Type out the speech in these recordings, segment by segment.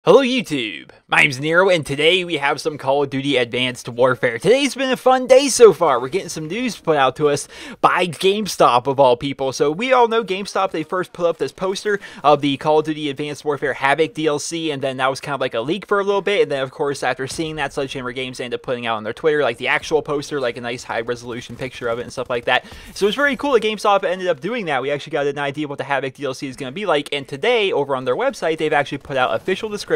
Hello YouTube, my name's Nero, and today we have some Call of Duty Advanced Warfare. Today's been a fun day so far. We're getting some news put out to us by GameStop of all people. So we all know GameStop, they first put up this poster of the Call of Duty Advanced Warfare Havoc DLC, and then that was kind of like a leak for a little bit, and then of course after seeing that, Sledgehammer Games ended up putting out on their Twitter like the actual poster, like a nice high resolution picture of it and stuff like that. So it's very cool that GameStop ended up doing that. We actually got an idea what the Havoc DLC is going to be like, and today over on their website they've actually put out official descriptions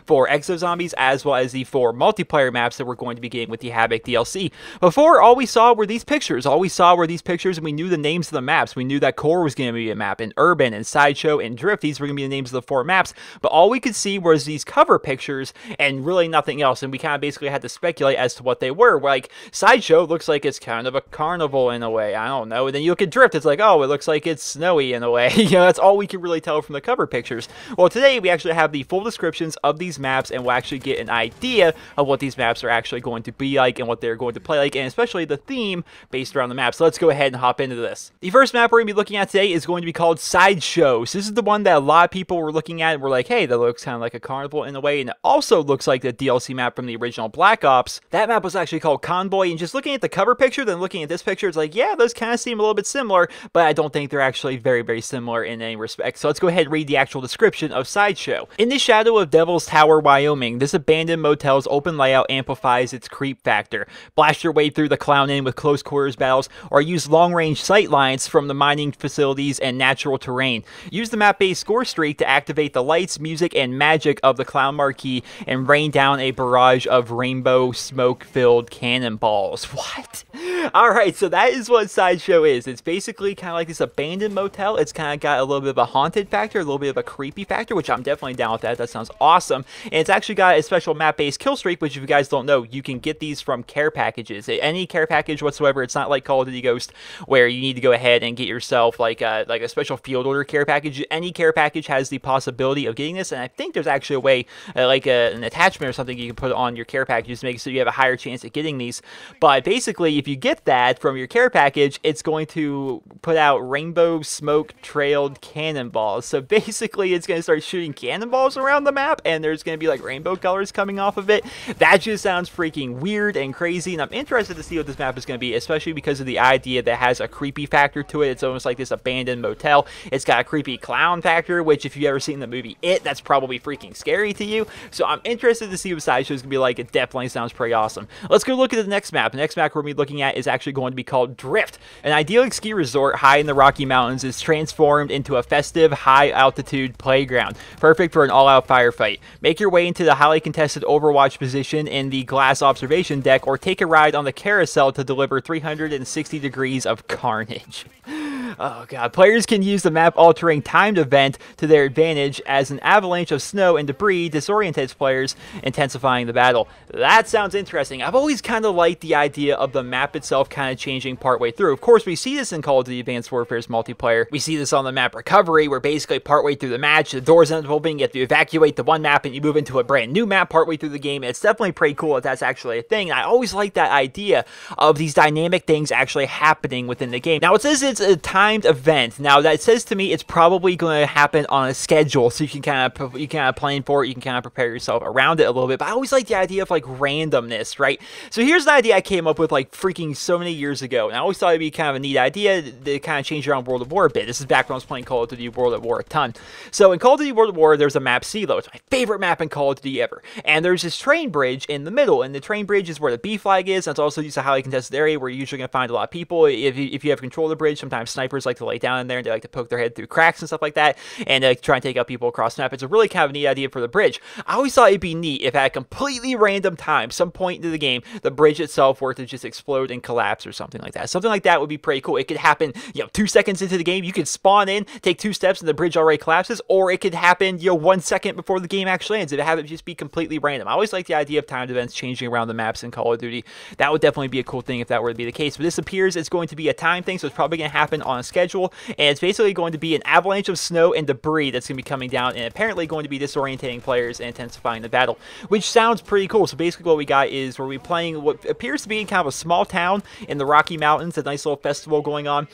for Exozombies as well as the 4 multiplayer maps that we're going to be getting with the Havoc DLC. Before, all we saw were these pictures. All we saw were these pictures, and we knew the names of the maps. We knew that Core was going to be a map, and Urban, and Sideshow, and Drift. These were going to be the names of the 4 maps, but all we could see was these cover pictures and really nothing else, and we kind of basically had to speculate as to what they were. Like, Sideshow looks like it's kind of a carnival in a way. I don't know. And then you look at Drift, it's like, oh, it looks like it's snowy in a way. You know, that's all we can really tell from the cover pictures. Well, today we actually have the full descriptions of these maps, and we'll actually get an idea of what these maps are actually going to be like and what they're going to play like, and especially the theme based around the map. So let's go ahead and hop into this. The first map we're going to be looking at today is going to be called Sideshow. So this is the one that a lot of people were looking at and were like, hey, that looks kind of like a carnival in a way, and it also looks like the DLC map from the original Black Ops. That map was actually called Convoy, and just looking at the cover picture, then looking at this picture, it's like, yeah, those kind of seem a little bit similar, but I don't think they're actually very, very similar in any respect. So let's go ahead and read the actual description of Sideshow. In the shadow of Devil's Tower, Wyoming, this abandoned motel's open layout amplifies its creep factor. Blast your way through the Clown Inn with close quarters battles, or use long-range sight lines from the mining facilities and natural terrain. Use the map-based score streak to activate the lights, music, and magic of the Clown Marquee and rain down a barrage of rainbow smoke-filled cannonballs. What? Alright, so that is what Sideshow is. It's basically kind of like this abandoned motel. It's kind of got a little bit of a haunted factor, a little bit of a creepy factor, which I'm definitely down with that. That sounds awesome. And it's actually got a special map-based kill streak, which if you guys don't know, you can get these from care packages. Any care package whatsoever. It's not like Call of Duty Ghost where you need to go ahead and get yourself like a special field order care package. Any care package has the possibility of getting this, and I think there's actually a way, an attachment or something you can put on your care packages to make it so you have a higher chance at getting these. But basically, if you get that from your care package, it's going to put out rainbow smoke trailed cannonballs. So basically, it's going to start shooting cannonballs around the map, and there's going to be like rainbow colors coming off of it. That just sounds freaking weird and crazy, and I'm interested to see what this map is going to be, especially because of the idea that has a creepy factor to it. It's almost like this abandoned motel. It's got a creepy clown factor, which if you've ever seen the movie It, that's probably freaking scary to you. So I'm interested to see what Sideshow is going to be like. It definitely sounds pretty awesome. Let's go look at the next map. The next map we're going to be looking at is actually going to be called Drift. An idyllic ski resort high in the Rocky Mountains is transformed into a festive, high-altitude playground, perfect for an all-out firefight. Make your way into the highly contested Overwatch position in the glass observation deck, or take a ride on the carousel to deliver 360 degrees of carnage. Oh god. Players can use the map-altering timed event to their advantage as an avalanche of snow and debris disorientates players, intensifying the battle. That sounds interesting. I've always kind of liked the idea of the map itself kind of changing partway through. Of course, we see this in Call of Duty Advanced Warfare's multiplayer. We see this on the map Recovery, where basically partway through the match, the doors end up opening, you have to evacuate the one map, and you move into a brand new map partway through the game. It's definitely pretty cool that that's actually a thing. I always like that idea of these dynamic things actually happening within the game. Now, it says it's a timed event. Now, that says to me it's probably going to happen on a schedule, so you can kind of plan for it, you can kind of prepare yourself around it a little bit. But I always like the idea of like randomness, right? So here's an idea I came up with like freaking so many years ago, and I always thought it'd be kind of a neat idea to kind of change around World of War a bit. This is back when I was playing Call of Duty World at War a ton. So in Call of Duty World at War, there's a map CeeLo. It's my favorite map in Call of Duty ever. And there's this train bridge in the middle, and the train bridge is where the B flag is. That's also used a highly contested area where you're usually going to find a lot of people. If you have control of the bridge, sometimes snipers like to lay down in there and they like to poke their head through cracks and stuff like that, and try and take out people across the map. It's a really kind of neat idea for the bridge. I always thought it'd be neat if at a completely random time, some point into the game, the bridge itself were to just explode and collapse or something like that. Something like that would be pretty cool. It could happen, 2 seconds into the game. You could spawn in, take 2 steps, and the bridge already collapses, or it could happen, 1 second before the game actually ends. It have it just be completely random. I always like the idea of timed events changing around the maps in Call of Duty. That would definitely be a cool thing if that were to be the case. But this appears it's going to be a time thing, so it's probably going to happen on schedule, and it's basically going to be an avalanche of snow and debris that's going to be coming down and apparently going to be disorientating players and intensifying the battle, which sounds pretty cool. So basically what we got is we're playing what appears to be kind of a small town in the Rocky Mountains, a nice little festival going on.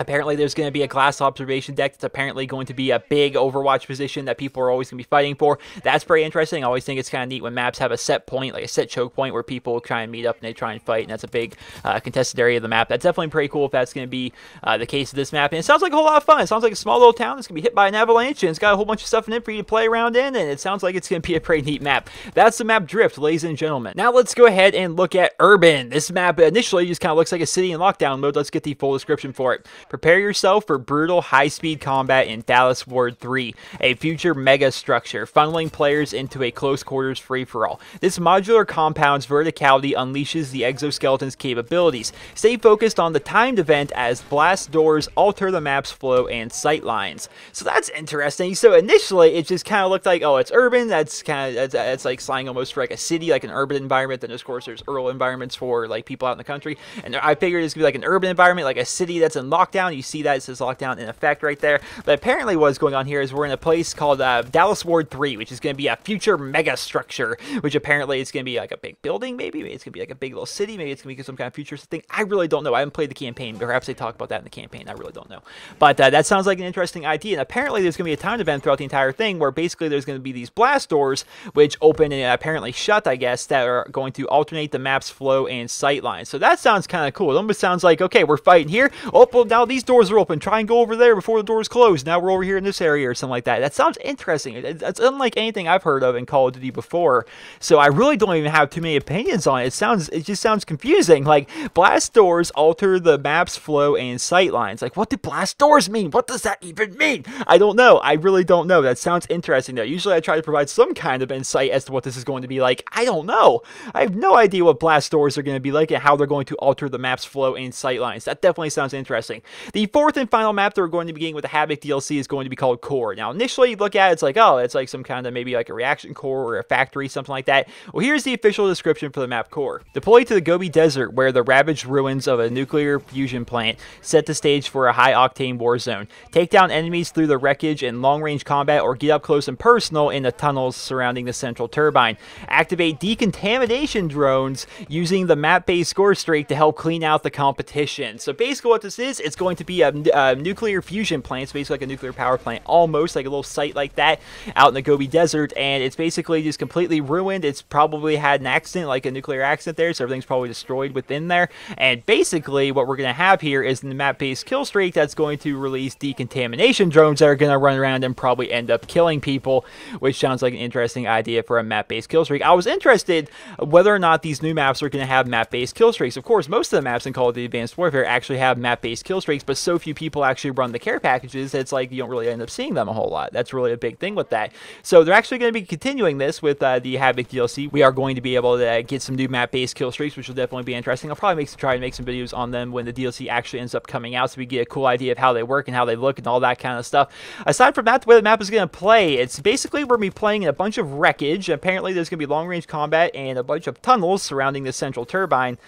Apparently, there's going to be a glass observation deck that's apparently going to be a big Overwatch position that people are always going to be fighting for. That's pretty interesting. I always think it's kind of neat when maps have a set point, like a set choke point, where people try and meet up and they try and fight, and that's a big contested area of the map. That's definitely pretty cool if that's going to be the case of this map. And it sounds like a whole lot of fun. It sounds like a small little town that's going to be hit by an avalanche, and it's got a whole bunch of stuff in it for you to play around in, and it sounds like it's going to be a pretty neat map. That's the map Drift, ladies and gentlemen. Now let's go ahead and look at Urban. This map initially just kind of looks like a city in lockdown mode. Let's get the full description for it. Prepare yourself for brutal high-speed combat in Dallas Ward 3, a future mega structure, funneling players into a close-quarters free-for-all. This modular compound's verticality unleashes the exoskeleton's capabilities. Stay focused on the timed event as blast doors alter the map's flow and sight lines. So that's interesting. So initially, it just kind of looked like, oh, it's urban. That's kind of, that's like slang almost for like a city, like an urban environment. Then, of course, there's rural environments for like people out in the country. And I figured it's going to be like an urban environment, like a city that's in lockdown. You see that, it says lockdown in effect right there. But apparently what's going on here is we're in a place called Dallas Ward 3, which is going to be a future mega structure, which apparently is going to be like a big building, maybe it's going to be like a big little city, maybe it's going to be some kind of futuristic thing. I really don't know. I haven't played the campaign. Perhaps they talk about that in the campaign. I really don't know. But that sounds like an interesting idea. And apparently there's going to be a timed event throughout the entire thing where basically there's going to be these blast doors, which open and apparently shut, I guess, that are going to alternate the map's flow and sight lines. So that sounds kind of cool. It almost sounds like, okay, we're fighting here. Oh, well, now these doors are open. Try and go over there before the doors close. Now we're over here in this area or something like that. That sounds interesting. It's unlike anything I've heard of in Call of Duty before. So I really don't even have too many opinions on it. It just sounds confusing. Like, blast doors alter the map's flow and sight lines. Like, what do blast doors mean? What does that even mean? I don't know. I really don't know. That sounds interesting though. Usually I try to provide some kind of insight as to what this is going to be like. I don't know. I have no idea what blast doors are going to be like and how they're going to alter the map's flow and sight lines. That definitely sounds interesting. The fourth and final map that we're going to be getting with the Havoc DLC is going to be called Core. Now, initially you look at it, it's like, oh, it's like some kind of maybe like a reaction core or a factory, something like that. Well, here's the official description for the map Core. Deploy to the Gobi Desert, where the ravaged ruins of a nuclear fusion plant set the stage for a high-octane war zone. Take down enemies through the wreckage in long-range combat or get up close and personal in the tunnels surrounding the central turbine. Activate decontamination drones using the map-based score streak to help clean out the competition. So basically what this is, it's going to be a nuclear fusion plant. It's basically like a nuclear power plant, almost like a little site like that out in the Gobi Desert, and it's basically just completely ruined. It's probably had an accident, like a nuclear accident there, so everything's probably destroyed within there. And basically what we're going to have here is the map-based kill streak that's going to release decontamination drones that are going to run around and probably end up killing people, which sounds like an interesting idea for a map-based kill streak. I was interested whether or not these new maps are going to have map-based kill streaks. Of course, most of the maps in Call of Duty Advanced Warfare actually have map-based kill streaks, but so few people actually run the care packages, it's like you don't really end up seeing them a whole lot. That's really a big thing with that. So they're actually going to be continuing this with the Havoc DLC. We are going to be able to get some new map-based kill streaks, which will definitely be interesting. I'll probably try and make some videos on them when the DLC actually ends up coming out, so we get a cool idea of how they work and how they look and all that kind of stuff. Aside from that, the way the map is going to play, it's basically we're going to be playing in a bunch of wreckage. Apparently there's going to be long-range combat and a bunch of tunnels surrounding the central turbine.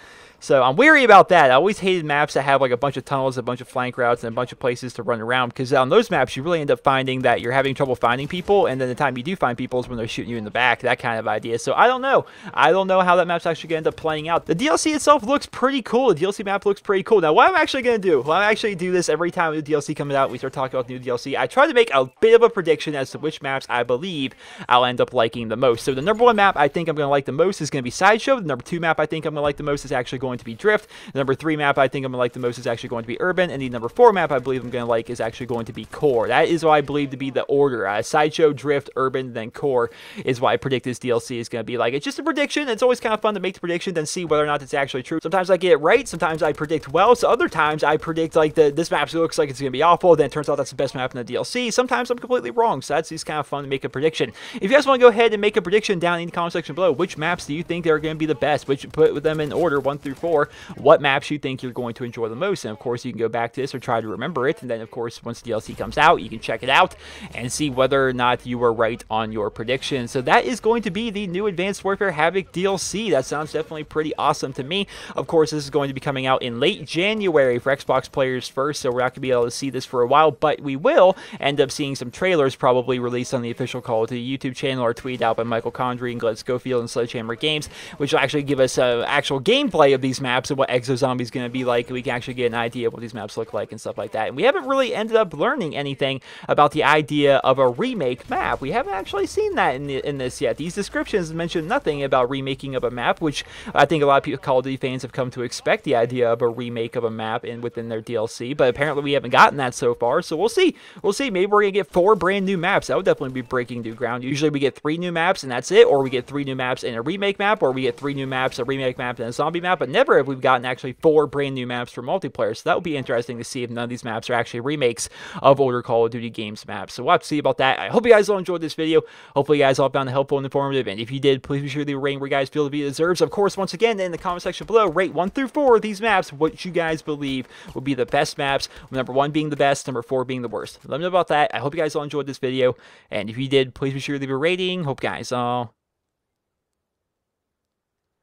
So I'm weary about that. I always hated maps that have like a bunch of tunnels, a bunch of flank routes, and a bunch of places to run around, because on those maps you really end up finding that you're having trouble finding people, and then the time you do find people is when they're shooting you in the back, that kind of idea. So I don't know. I don't know how that map's actually going to end up playing out. The DLC itself looks pretty cool. The DLC map looks pretty cool. Now, what I'm actually going to do, well, I actually do this every time the DLC comes out, we start talking about the new DLC. I try to make a bit of a prediction as to which maps I believe I'll end up liking the most. So the number one map I think I'm going to like the most is going to be Sideshow. The number two map I think I'm going to like the most is actually going to be Drift. The number 3 map I think I'm going to like the most is actually going to be Urban, and the number 4 map I believe I'm going to like is actually going to be Core. That is what I believe to be the order. Sideshow, Drift, Urban, then Core is what I predict this DLC is going to be like. It's just a prediction. It's always kind of fun to make the prediction, then see whether or not it's actually true. Sometimes I get it right. Sometimes I predict well. So other times I predict like this map looks like it's going to be awful. Then it turns out that's the best map in the DLC. Sometimes I'm completely wrong. So that's just kind of fun to make a prediction. If you guys want to go ahead and make a prediction down in the comment section below, which maps do you think are going to be the best? Which put them in order 1 through through 4, what maps you think you're going to enjoy the most. And of course, you can go back to this or try to remember it. And then, of course, once the DLC comes out, you can check it out and see whether or not you were right on your prediction. So that is going to be the new Advanced Warfare Havoc DLC. That sounds definitely pretty awesome to me. Of course, this is going to be coming out in late January for Xbox players first, so we're not going to be able to see this for a while, but we will end up seeing some trailers probably released on the official Call of Duty YouTube channel or tweeted out by Michael Condrey and Glenn Schofield and Sledgehammer Games, which will actually give us actual gameplay of these maps and what Exozombie is going to be like. We can actually get an idea of what these maps look like and stuff like that. And we haven't really ended up learning anything about the idea of a remake map. We haven't actually seen that in this yet. These descriptions mention nothing about remaking of a map, which I think a lot of people, Call of Duty fans, have come to expect the idea of a remake of a map within their DLC, but apparently we haven't gotten that so far, so we'll see. We'll see. Maybe we're going to get 4 brand new maps. That would definitely be breaking new ground. Usually we get 3 new maps and that's it, or we get 3 new maps and a remake map, or we get 3 new maps, a remake map, and a zombie map, but never have we gotten actually 4 brand new maps for multiplayer, so that would be interesting to see if none of these maps are actually remakes of older Call of Duty games maps. So we'll have to see about that. I hope you guys all enjoyed this video. Hopefully you guys all found it helpful and informative, and if you did, please be sure to leave a rating where you guys feel the video deserves. Of course, once again, in the comment section below, rate 1 through 4 of these maps, what you guys believe would be the best maps, number 1 being the best, number 4 being the worst. Let me know about that. I hope you guys all enjoyed this video, and if you did, please be sure to leave a rating. Hope you guys all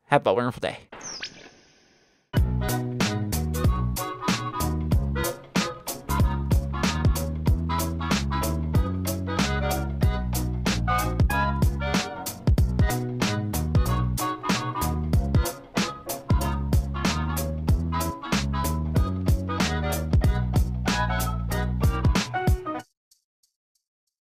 have a wonderful day.